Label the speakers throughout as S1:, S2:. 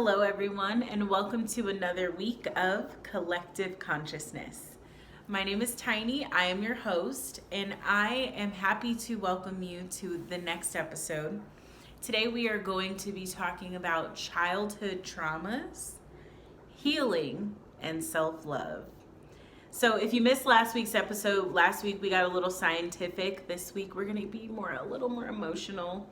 S1: Hello, everyone, and welcome to another week of Collective Consciousness. My name is Tiny. I am your host, and I am happy to welcome you to the next episode. Today, we are going to be talking about childhood traumas, healing, and self-love. So if you missed last week's episode, last week we got a little scientific. This week we're going to be a little more emotional.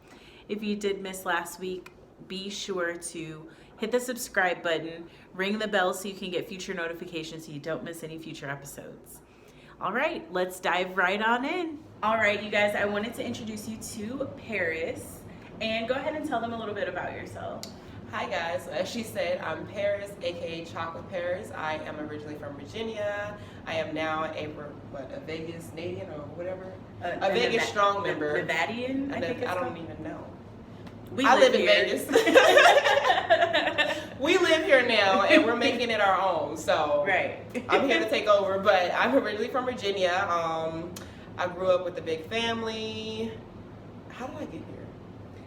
S1: If you did miss last week, be sure to hit the subscribe button, ring the bell so you can get future notifications so you don't miss any future episodes. All right, let's dive right on in. All right, you guys, I wanted to introduce you to Paris, and go ahead and tell them a little bit about yourself.
S2: Hi guys, as she said, I'm Paris, aka Chocolate Paris. I am originally from Virginia. I am now a Vegas Canadian or whatever, a Vegas strong member.
S1: Nevadian,
S2: I don't even know.
S1: I
S2: live in Vegas. We live here now, and we're making it our own. So
S1: right.
S2: I'm here to take over, but I'm originally from Virginia. I grew up with a big family. How did I get here?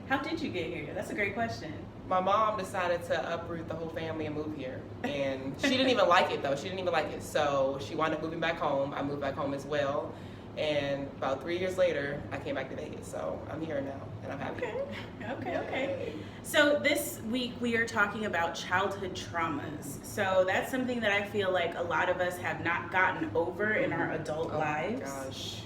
S1: How did you get here? That's a great question.
S2: My mom decided to uproot the whole family and move here. And she didn't even like it, though. She didn't even like it. So she wound up moving back home. I moved back home as well. And about 3 years later, I came back to Vegas. So I'm here now, and I'm happy.
S1: Okay. So this week we are talking about childhood traumas. So that's something that I feel like a lot of us have not gotten over in our adult lives.
S2: Oh my gosh.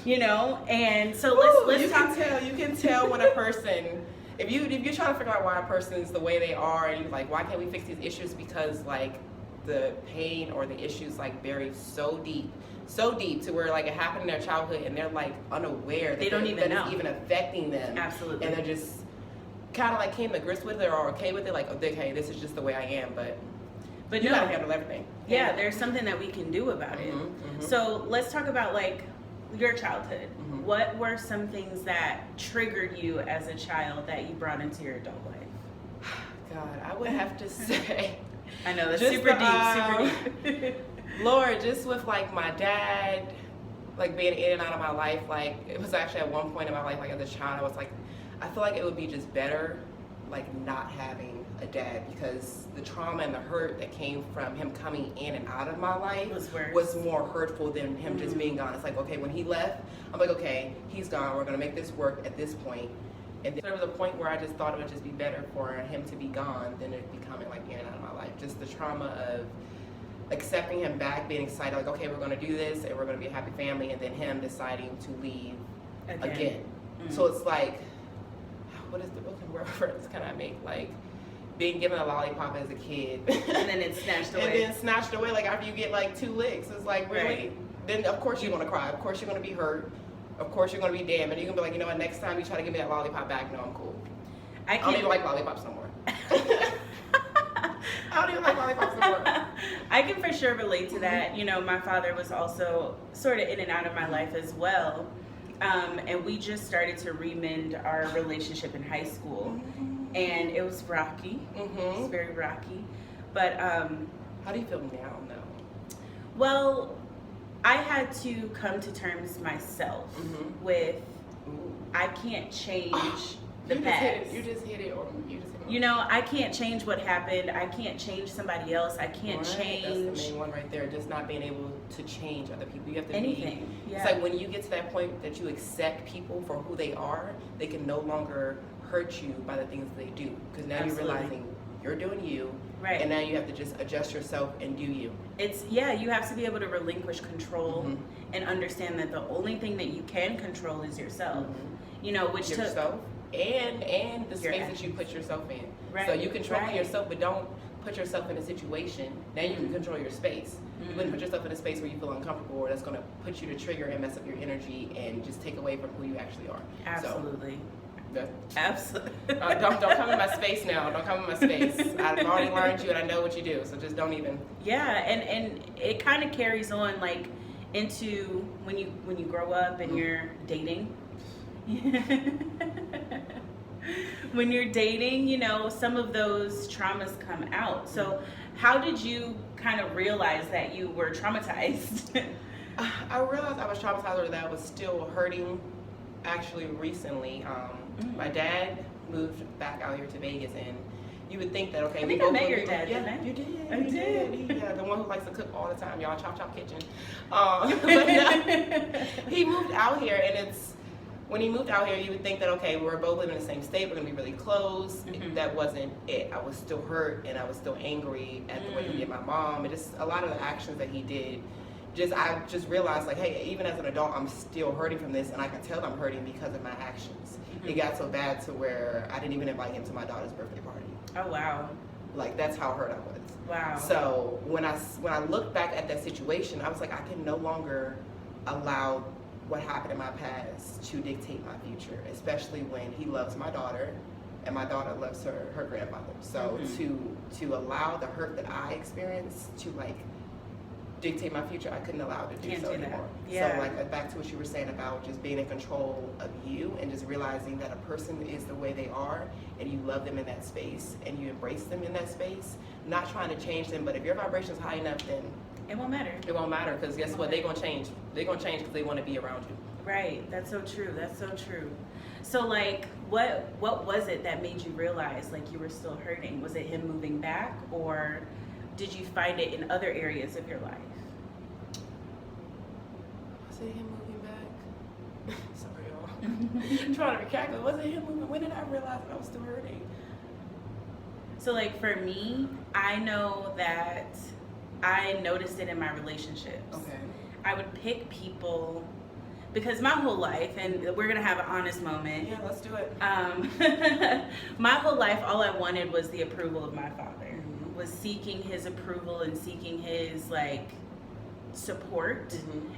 S1: You know, and so let's talk.
S2: You can tell when a person, if you're trying to figure out why a person's the way they are, and you're like, why can't we fix these issues? Because like the pain or the issues like buried so deep to where like it happened in their childhood and they're like unaware that
S1: they don't even know
S2: it's even affecting them.
S1: Absolutely.
S2: And they're just kind of like came to grips with it or okay with it, like, okay, this is just the way I am, but you gotta handle everything.
S1: Yeah, there's something that we can do about it. So let's talk about like your childhood. What were some things that triggered you as a child that you brought into your adult life?
S2: God, I would have to say
S1: I know, that's super deep.
S2: Lord, just with like my dad, like being in and out of my life, like it was actually at one point in my life, like as a child, I was like, I feel like it would be just better, like not having a dad, because the trauma and the hurt that came from him coming in and out of my life was more hurtful than him just being gone. It's like, okay, when he left, I'm like, okay, he's gone. We're gonna make this work at this point. And then there was a point where I just thought it would just be better for him to be gone than it becoming like in and out of my life. Just the trauma of accepting him back, being excited, like, okay, we're going to do this and we're going to be a happy family, and then him deciding to leave again. So it's like, what reference can I make? Like being given a lollipop as a kid
S1: and then it's snatched away.
S2: And then snatched away like after you get like 2 licks. It's like, really?
S1: Right.
S2: Then of course you're going to cry. Of course you're going to be hurt. Of course you're going to be damned. And you're going to be like, you know what, next time you try to give me that lollipop back, no, I'm cool. I don't even like lollipops no more. I don't even like lollipops no more.
S1: I can for sure relate to that. You know, my father was also sort of in and out of my life as well. And we just started to remend our relationship in high school. And it was rocky. It was very rocky. But
S2: how do you feel now, though?
S1: Well, I had to come to terms myself with I can't change the past.
S2: You just hit it.
S1: You know, I can't change what happened. I can't change somebody else. I can't change.
S2: That's the main one right there. Just not being able to change other people. You have to
S1: anything.
S2: It's like when you get to that point that you accept people for who they are, they can no longer hurt you by the things that they do. Because now you're realizing you're doing you.
S1: Right.
S2: And now you have to just adjust yourself and do you.
S1: You have to be able to relinquish control and understand that the only thing that you can control is yourself. You know, which
S2: yourself and the space that you put yourself in.
S1: Right.
S2: So you control yourself, but don't put yourself in a situation. Now you can control your space. You wouldn't put yourself in a space where you feel uncomfortable, or that's going to put you to trigger and mess up your energy and just take away from who you actually are.
S1: Absolutely.
S2: So,
S1: absolutely.
S2: Don't come in my space now. Don't come in my space. I've already learned you, and I know what you do. So just don't even.
S1: Yeah, and it kind of carries on like into when you grow up and you're dating. When you're dating, you know, some of those traumas come out. So how did you kind of realize that you were traumatized?
S2: I realized I was traumatized, or that I was still hurting actually recently. My dad moved back out here to Vegas, and You would think that, okay,
S1: I think I met your dad, didn't I?
S2: You did.
S1: I did.
S2: Yeah, the one who likes to cook all the time, y'all. Chop Chop Kitchen. But he moved out here, and when he moved out here, you would think that, okay, we're both living in the same state, we're gonna be really close.
S1: Mm-hmm.
S2: That wasn't it. I was still hurt, and I was still angry at the way he did my mom, and just a lot of the actions that he did. I just realized, like, hey, even as an adult, I'm still hurting from this, and I can tell I'm hurting because of my actions. Mm-hmm. It got so bad to where I didn't even invite him to my daughter's birthday party.
S1: Oh wow!
S2: Like, that's how hurt I was.
S1: Wow.
S2: So when I look back at that situation, I was like, I can no longer allow what happened in my past to dictate my future, especially when he loves my daughter and my daughter loves her grandmother. So to allow the hurt that I experienced to like dictate my future, I couldn't allow it to do so anymore.
S1: Yeah.
S2: So like back to what you were saying about just being in control of you and just realizing that a person is the way they are and you love them in that space and you embrace them in that space, not trying to change them, but if your vibration is high enough, then
S1: it won't matter.
S2: It won't matter, because guess what? They're gonna change. They're gonna change because they want to be around you.
S1: Right. That's so true. That's so true. So like, what was it that made you realize like you were still hurting? Was it him moving back, or did you find it in other areas of your life?
S2: Was it him moving back? Sorry, y'all. I'm trying to recalculate. Was it him moving? When did I realize that I was still hurting?
S1: So like for me, I know that I noticed it in my relationships.
S2: Okay.
S1: I would pick people because my whole life, and we're gonna have an honest moment.
S2: Yeah, let's do it.
S1: My whole life, all I wanted was the approval of my father. Was seeking his approval and seeking his like support,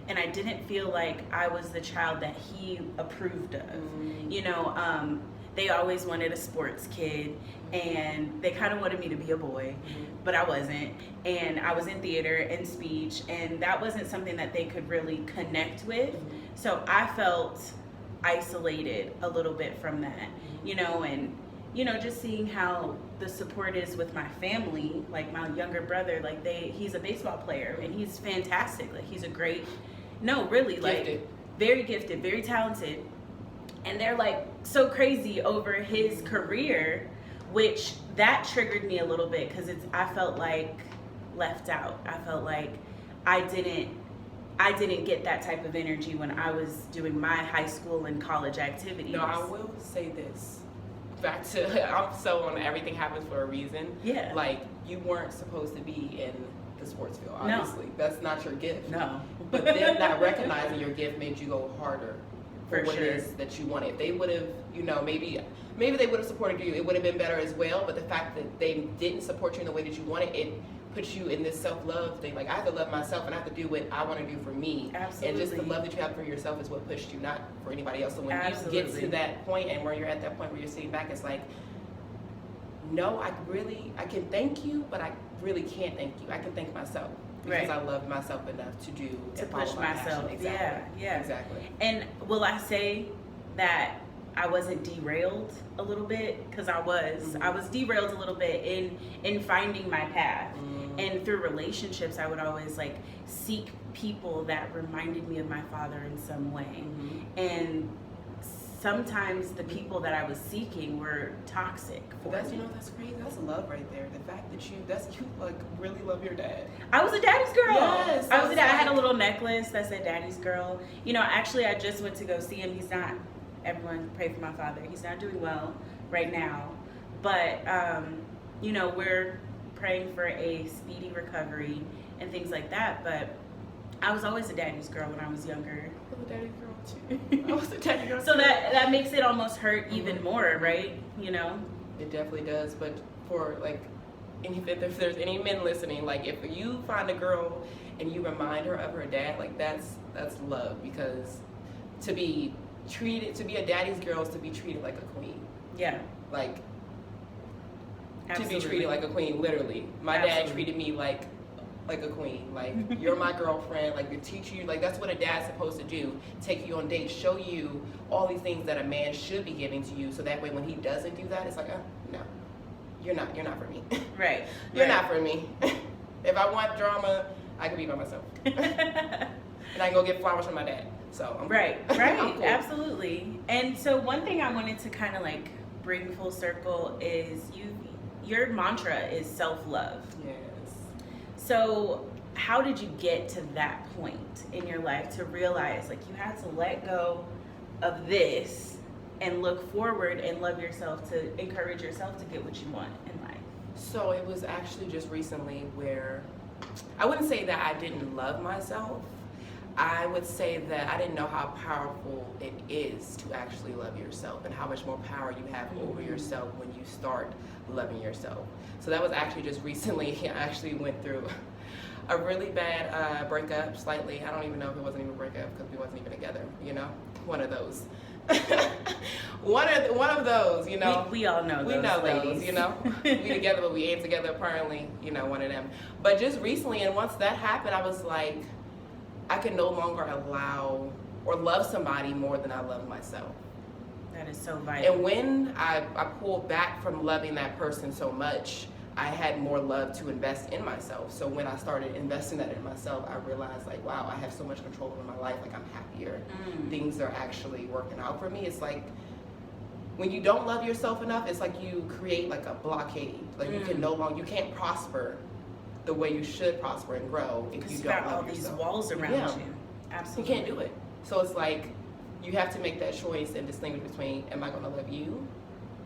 S1: and I didn't feel like I was the child that he approved of. You know, they always wanted a sports kid, and they kind of wanted me to be a boy, but I wasn't. And I was in theater and speech, and that wasn't something that they could really connect with. So I felt isolated a little bit from that, you know, and you know, just seeing how the support is with my family, like my younger brother, like he's a baseball player and he's fantastic. Like he's a great, really like very gifted, very talented. And they're like so crazy over his career, which that triggered me a little bit because I felt like left out. I felt like I didn't get that type of energy when I was doing my high school and college activities.
S2: No, I will say this. Back to, I'm so on everything happens for a reason. Yeah. Like, you weren't supposed to be in the sports field, obviously. No. That's not your gift.
S1: No.
S2: But then not recognizing your gift made you go harder for what
S1: sure.
S2: it is that you wanted. If they would have, you know, maybe they would have supported you, it would have been better as well. But the fact that they didn't support you in the way that you wanted, it puts you in this self-love thing. Like, I have to love myself and I have to do what I want to do for me.
S1: Absolutely.
S2: And just the love that you have for yourself is what pushed you, not for anybody else. So when you get to that point, and where you're at that point where you're sitting back, it's like, no, I can thank you, but I really can't thank you. I can thank myself. Because I love myself enough to
S1: push myself.
S2: Exactly.
S1: Yeah.
S2: Exactly.
S1: And will I say that I wasn't derailed a little bit? Because I was derailed a little bit in finding my path. And through relationships, I would always like seek people that reminded me of my father in some way. And sometimes the people that I was seeking were toxic for me.
S2: You know, that's crazy. That's love right there. The fact that you like really love your dad.
S1: I was a daddy's girl.
S2: Yes.
S1: I had a little necklace that said daddy's girl. You know, actually I just went to go see him. Everyone pray for my father. He's not doing well right now. But, you know, we're praying for a speedy recovery and things like that. But I was always a daddy's girl when I was younger.
S2: I was a daddy's girl too. I was a daddy's girl too.
S1: So that makes it almost hurt even more, right? You know?
S2: It definitely does. But for like, if there's any men listening, like if you find a girl and you remind her of her dad, like that's love. Because to be a daddy's girl is to be treated like a queen. Yeah. Like, absolutely. To be treated like a queen, literally. My dad treated me like a queen. Like, you're my girlfriend. Like, teach you. Like, that's what a dad's supposed to do. Take you on dates, show you all these things that a man should be giving to you. So that way, when he doesn't do that, it's like, oh, no, you're not for me. Right. You're not for me. If I want drama, I can be by myself. And I can go get flowers from my dad. So I'm
S1: right.
S2: Cool.
S1: Absolutely. And so one thing I wanted to kind of like bring full circle is your mantra is self-love.
S2: Yes.
S1: So how did you get to that point in your life to realize like you had to let go of this and look forward and love yourself, to encourage yourself to get what you want in life?
S2: So it was actually just recently where I wouldn't say that I didn't love myself. I would say that I didn't know how powerful it is to actually love yourself and how much more power you have over yourself when you start loving yourself. So that was actually just recently. I actually went through a really bad breakup, slightly. I don't even know if it wasn't even a breakup because we wasn't even together, you know? One of those. one of those, you know.
S1: We all know those.
S2: We know
S1: ladies.
S2: those, you know. We together, but we ain't together apparently, you know, one of them. But just recently, and once that happened, I was like, I can no longer allow or love somebody more than I love myself.
S1: That is so vital.
S2: And when I pulled back from loving that person so much, I had more love to invest in myself. So when I started investing that in myself, I realized like, wow, I have so much control over my life. Like I'm happier. Things are actually working out for me. It's like when you don't love yourself enough, it's like you create like a blockade. Like you can you can't prosper the way you should prosper and grow if you don't love yourself.
S1: These walls around you. Absolutely.
S2: You can't do it. So it's like you have to make that choice and distinguish between, am I going to love you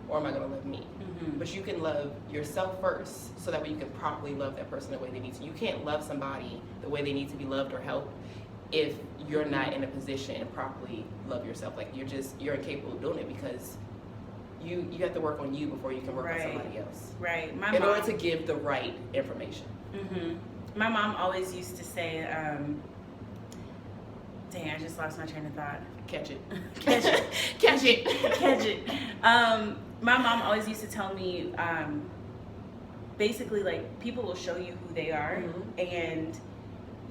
S2: or am I going to love me? But you can love yourself first so that way you can properly love that person the way they need to. You can't love somebody the way they need to be loved or helped if you're not in a position to properly love yourself. Like you're incapable of doing it because you have to work on you before you can work on somebody else.
S1: Right.
S2: In order to give the right information.
S1: My mom always used to say, dang, I just lost my train of thought.
S2: Catch it.
S1: Catch it.
S2: Catch it.
S1: Catch it. My mom always used to tell me, basically, like, people will show you who they are, and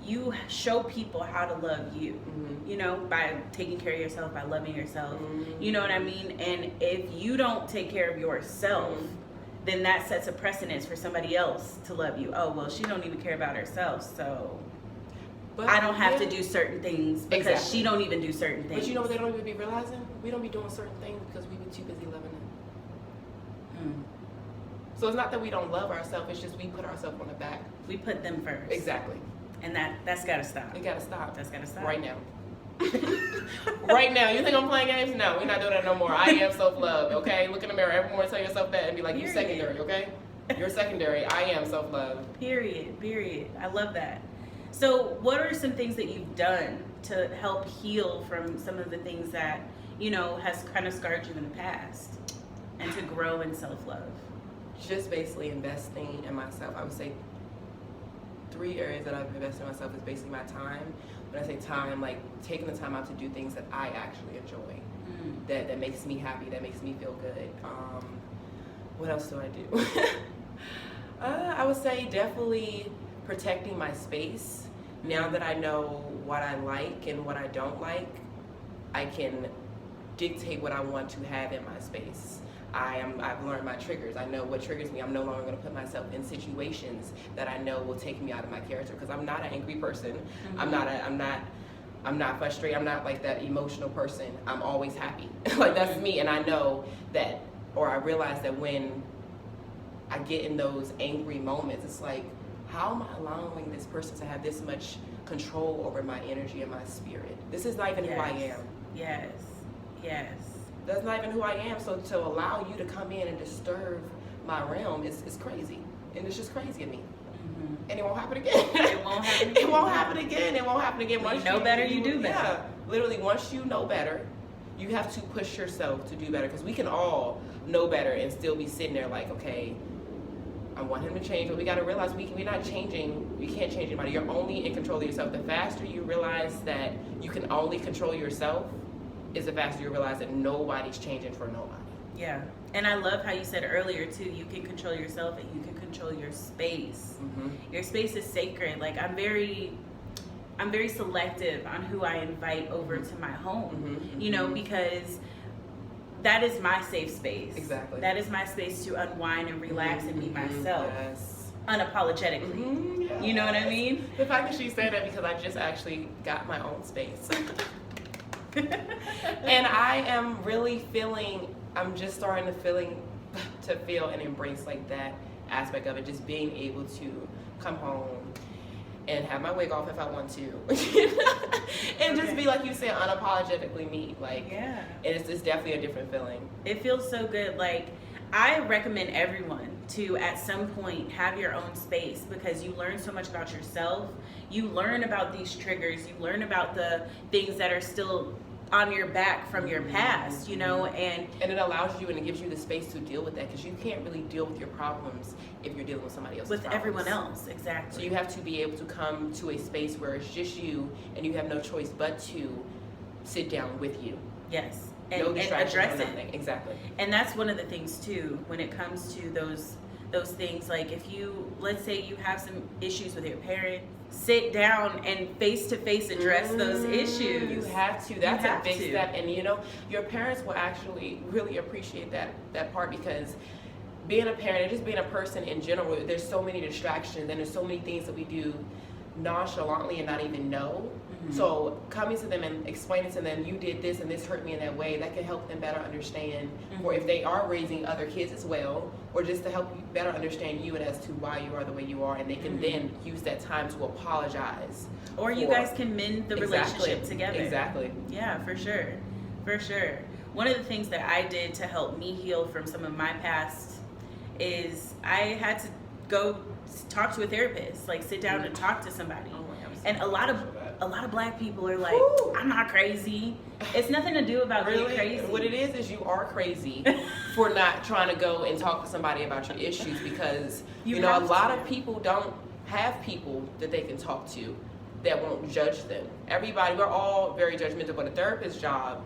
S1: you show people how to love you, you know, by taking care of yourself, by loving yourself, you know what I mean? And if you don't take care of yourself, then that sets a precedence for somebody else to love you. Oh, well, she don't even care about herself, so but I don't have to do certain things because she don't even do certain things.
S2: But you know what they don't even be realizing? We don't be doing certain things because we be too busy loving it. So it's not that we don't love ourselves, it's just we put ourselves on the back.
S1: We put them first.
S2: Exactly.
S1: And that's gotta stop.
S2: It gotta stop.
S1: That's gotta stop.
S2: Right now. Right now. You think I'm playing games? No, we're not doing that no more. I am self-love, okay? Look in the mirror every morning, tell yourself that and be like, you're secondary, okay? You're secondary. I am self-love.
S1: Period. I love that. So what are some things that you've done to help heal from some of the things that, you know, has kind of scarred you in the past and to grow in self-love?
S2: Just basically investing in myself. I would say 3 areas that I've invested in myself is basically my time. When I say time, like taking the time out to do things that I actually enjoy, that makes me happy, that makes me feel good. What else do I do? I would say definitely protecting my space. Now that I know what I like and what I don't like, I can dictate what I want to have in my space. I've learned my triggers. I know what triggers me. I'm no longer going to put myself in situations that I know will take me out of my character because I'm not an angry person. I'm not frustrated. I'm not like that emotional person. I'm always happy. Like that's me, and I know that, or I realize that when I get in those angry moments, it's like, how am I allowing this person to have this much control over my energy and my spirit? This is not even who I am.
S1: Yes.
S2: That's not even who I am. So to allow you to come in and disturb my realm is crazy. And it's just crazy to me. And it won't happen again.
S1: It won't happen again.
S2: It won't happen again. It won't happen again.
S1: Once you know better, you do better.
S2: Yeah. Literally, once you know better, you have to push yourself to do better. Because we can all know better and still be sitting there like, okay, I want him to change. But we got to realize we're not changing. We can't change anybody. You're only in control of yourself. The faster you realize that you can only control yourself, is the faster you realize that nobody's changing for nobody.
S1: Yeah. And I love how you said earlier too, you can control yourself and you can control your space. Your space is sacred. Like I'm very selective on who I invite over to my home. You know, because that is my safe space.
S2: Exactly.
S1: That is my space to unwind and relax and be myself.
S2: Yes.
S1: Unapologetically. Yes. You know what I mean?
S2: The fact that she said that because I just actually got my own space. And I am really feeling, I'm just starting to to feel and embrace like that aspect of it, just being able to come home and have my wig off if I want to, and just be, like you said, unapologetically me. Like,
S1: yeah,
S2: it's definitely a different feeling.
S1: It feels so good. Like, I recommend everyone to, at some point, have your own space, because you learn so much about yourself. You learn about these triggers. You learn about the things that are still on your back from your past, you know, and
S2: it allows you and it gives you the space to deal with that, because you can't really deal with your problems if you're dealing with somebody else's problems.
S1: Everyone else, exactly.
S2: So you have to be able to come to a space where it's just you, and you have no choice but to sit down with you.
S1: Yes,
S2: and
S1: address it.
S2: Exactly.
S1: And that's one of the things too, when it comes to those things. Like, if you, let's say you have some issues with your parent, sit down and face to face address those issues.
S2: You have to. That's a big step. And you know, your parents will actually really appreciate that part, because being a parent and just being a person in general, there's so many distractions and there's so many things that we do nonchalantly and not even know. So coming to them and explaining to them, you did this and this hurt me in that way, that can help them better understand. Or if they are raising other kids as well, or just to help you better understand you and as to why you are the way you are, and they can then use that time to apologize.
S1: Or you guys can mend the relationship together.
S2: Exactly.
S1: Yeah, for sure. For sure. One of the things that I did to help me heal from some of my past is I had to go talk to a therapist, like sit down and talk to somebody. And a lot of black people are like, I'm not crazy. It's nothing to do about being crazy.
S2: What it is you are crazy for not trying to go and talk to somebody about your issues, because you know, a lot of people don't have people that they can talk to that won't judge them. Everybody, we're all very judgmental, but a therapist's job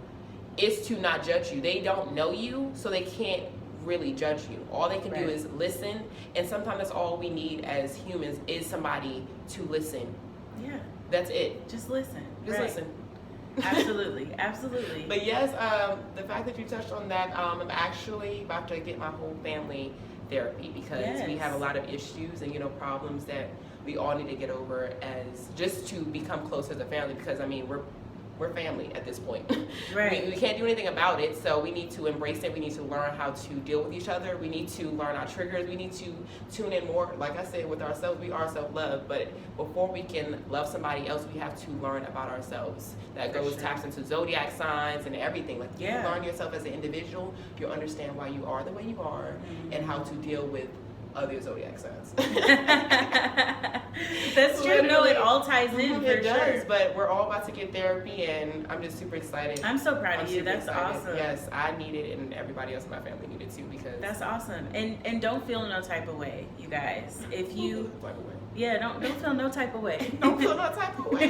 S2: is to not judge you. They don't know you, so they can't really judge you. All they can do is listen, and sometimes that's all we need as humans, is somebody to listen.
S1: Yeah.
S2: That's it.
S1: Just listen.
S2: Just listen.
S1: Absolutely. Absolutely.
S2: But yes, the fact that you touched on that, I'm actually about to get my whole family therapy, because we have a lot of issues and, you know, problems that we all need to get over, as just to become closer as a family, because I mean, we're family at this point.
S1: Right.
S2: We can't do anything about it, so we need to embrace it. We need to learn how to deal with each other. We need to learn our triggers. We need to tune in more, like I said, with ourselves. We are self-love, but before we can love somebody else, we have to learn about ourselves. That taps into zodiac signs and everything. Like, you learn yourself as an individual, you'll understand why you are the way you are, and how to deal with other zodiac signs.
S1: That's true. No, it all ties in for
S2: it does,
S1: sure.
S2: but we're all about to get therapy, and I'm just super excited.
S1: I'm so proud of you. That's awesome.
S2: Yes, I need it, and everybody else in my family needed too, because
S1: that's awesome. And don't feel no type of way, you guys. If you don't feel no type of way.
S2: Don't feel no type of way.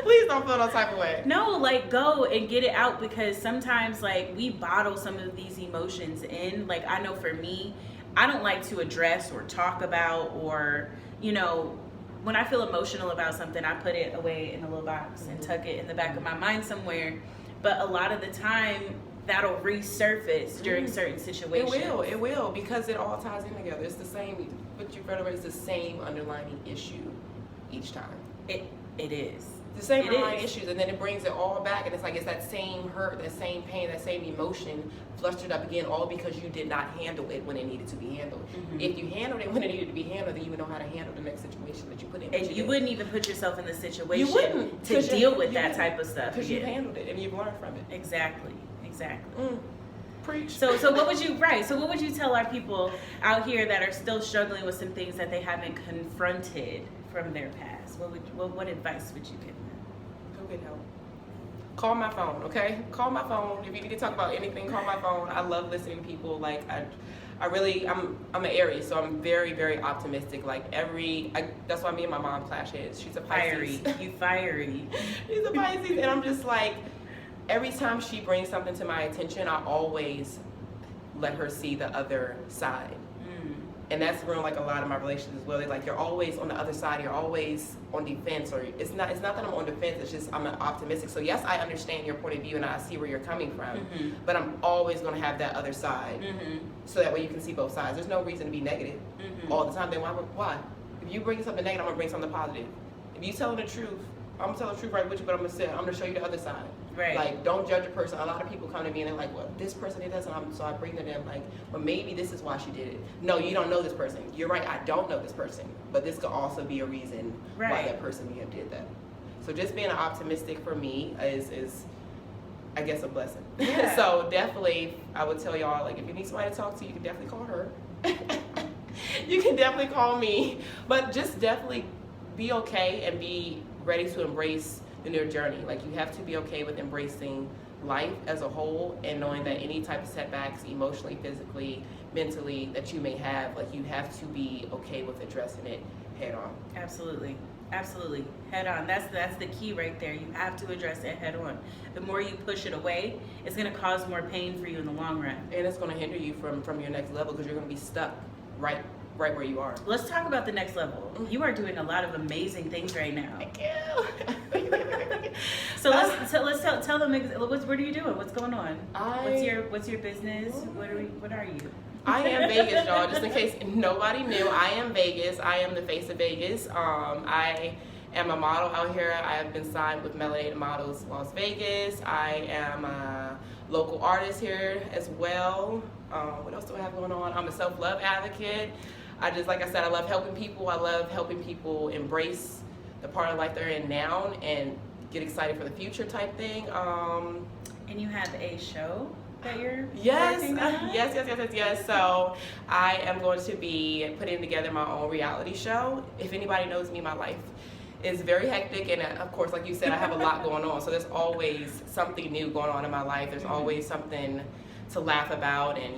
S2: Please don't feel no type of way.
S1: No, like, go and get it out, because sometimes, like, we bottle some of these emotions in. Like, I know for me, I don't like to address or talk about, or, you know, when I feel emotional about something, I put it away in a little box and tuck it in the back of my mind somewhere. But a lot of the time, that'll resurface during certain situations.
S2: It will, because it all ties in together. It's the same, but you realize it's the same underlying issue each time.
S1: It is.
S2: The same underlying issues, and then it brings it all back, and it's like it's that same hurt, that same pain, that same emotion flustered up again, all because you did not handle it when it needed to be handled. If you handled it when it needed to be handled, then you would know how to handle the next situation that you put in.
S1: And you wouldn't even put yourself in the situation to deal with that type of stuff.
S2: Because you've handled it and you've learned from it.
S1: Exactly.
S2: Preach.
S1: So what would you tell our people out here that are still struggling with some things that they haven't confronted from their past? What advice would you give them?
S2: Go get help. Call my phone, okay? Call my phone. If you need to talk about anything, call my phone. I love listening to people. Like, I'm an Aries, so I'm very, very optimistic. Like, that's why me and my mom clash heads. She's a Pisces.
S1: Fiery.
S2: She's a Pisces, and I'm just like, every time she brings something to my attention, I always let her see the other side. And that's ruined, like, a lot of my relationships as well. They're like, you're always on the other side. You're always on defense. Or it's not that I'm on defense. It's just I'm optimistic. So, yes, I understand your point of view, and I see where you're coming from. But I'm always going to have that other side. So that way you can see both sides. There's no reason to be negative all the time. Then why? If you bring something negative, I'm going to bring something positive. If you telling the truth, I'm going to tell the truth right with you, but I'm going to show you the other side.
S1: Right.
S2: Like, don't judge a person. A lot of people come to me and they're like, well, this person did this, and so I bring to them like, well, maybe this is why she did it. No, you don't know this person. You're right, I don't know this person, but this could also be a reason why that person may have did that. So just being optimistic for me is I guess a blessing.
S1: Yeah.
S2: So definitely, I would tell y'all, like, if you need somebody to talk to, you can definitely call her. You can definitely call me, but just definitely be okay and be ready to embrace the new journey. Like, you have to be okay with embracing life as a whole and knowing that any type of setbacks, emotionally, physically, mentally, that you may have, like, you have to be okay with addressing it head on.
S1: Absolutely. Absolutely. Head on. That's the key right there. You have to address it head on. The more you push it away, it's going to cause more pain for you in the long run.
S2: And it's going to hinder you from your next level because you're going to be stuck right where you are.
S1: Let's talk about the next level. You are doing a lot of amazing things right now.
S2: Thank you.
S1: So let's tell them what are you doing? What's going on?
S2: I-
S1: What's your business? What are you?
S2: I am Vegas, y'all. Just in case nobody knew, I am Vegas. I am the face of Vegas. I am a model out here. I have been signed with Melanated Models Las Vegas. I am a local artist here as well. What else do I have going on? I'm a self-love advocate. Like I said, I love helping people. I love helping people embrace the part of life they're in now and get excited for the future type thing.
S1: And you have a show that you're
S2: Yes,
S1: working on?
S2: yes. So I am going to be putting together my own reality show. If anybody knows me, my life is very hectic, and of course, like you said, I have a lot going on. So there's always something new going on in my life. There's always something to laugh about, and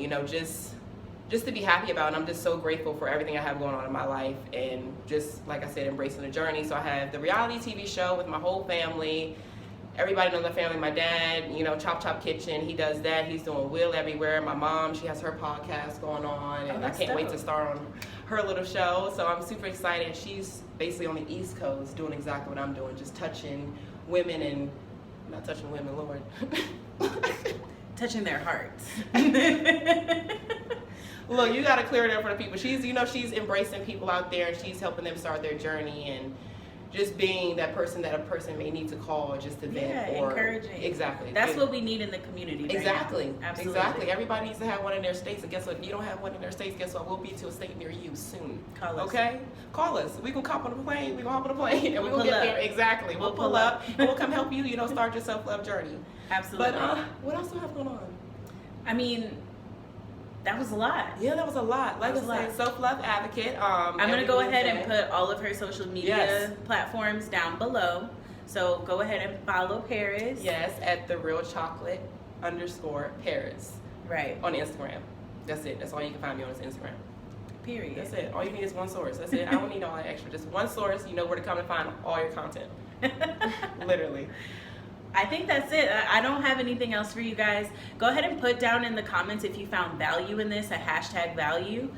S2: just to be happy about. And I'm just so grateful for everything I have going on in my life, and just like I said, embracing the journey. So I have the reality TV show with my whole family. Everybody knows my family. My dad, Chop Kitchen, he does that. He's doing Will Everywhere. My mom, she has her podcast going on, and I can't wait to start on her little show. So I'm super excited. She's basically on the East Coast doing exactly what I'm doing, just touching women and not touching women, Lord.
S1: Touching their hearts.
S2: Look, you got to clear it up for the people. She's embracing people out there, and she's helping them start their journey, and just being that person that a person may need to call just to vent or
S1: encouraging.
S2: Exactly.
S1: That's what we need in the community. Right
S2: Exactly.
S1: now. Absolutely.
S2: Exactly. Everybody needs to have one in their states, and guess what? If you don't have one in their states, guess what? We'll be to a state near you soon.
S1: Call us.
S2: Okay? Call us. We gonna hop on a plane. We gonna hop on a plane, and we're gonna
S1: pull
S2: get
S1: up.
S2: there. Exactly. We'll pull up, and we'll come help you. Start your self-love journey.
S1: Absolutely.
S2: But what else do I have going on?
S1: I mean, that was a lot.
S2: Yeah, that was a lot. Like
S1: That was
S2: I
S1: a
S2: said, self-love advocate.
S1: I'm going to go ahead and
S2: Wednesday.
S1: put all of her social media platforms down below. So go ahead and follow Paris.
S2: Yes, at the real chocolate _Paris.
S1: Right.
S2: On Instagram. That's it. That's all you can find me on is Instagram.
S1: Period.
S2: That's it. All you need is one source. That's it. I don't need all that extra. Just one source. You know where to come and find all your content. Literally.
S1: I think that's it. I don't have anything else for you guys. Go ahead and put down in the comments if you found value in this, a hashtag value.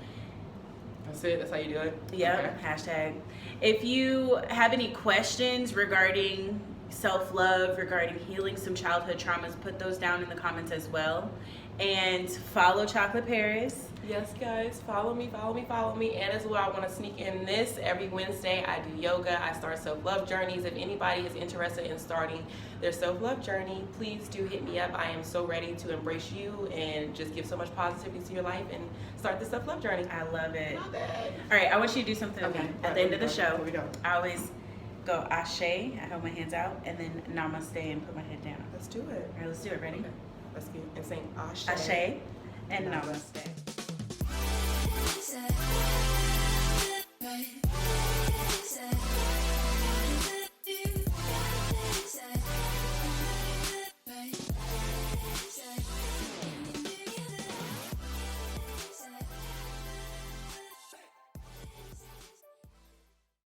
S2: That's it. That's how you do it?
S1: Yep,
S2: Okay.
S1: hashtag. If you have any questions regarding self-love, regarding healing some childhood traumas, put those down in the comments as well. And follow Chocolate Paris.
S2: Yes, guys. Follow me. And as well, I want to sneak in this. Every Wednesday, I do yoga. I start self-love journeys. If anybody is interested in starting their self-love journey, please do hit me up. I am so ready to embrace you and just give so much positivity to your life and start the self-love journey.
S1: I love it.
S2: Love it.
S1: All right, I want you to do something
S2: Okay.
S1: at the end of the show.
S2: Here we go.
S1: I always go Asè, I hold my hands out, and then Namaste and put my head down.
S2: Let's do it.
S1: All right, let's do it. Ready?
S2: Okay. Let's get and sing Asè.
S1: Asè and Namaste.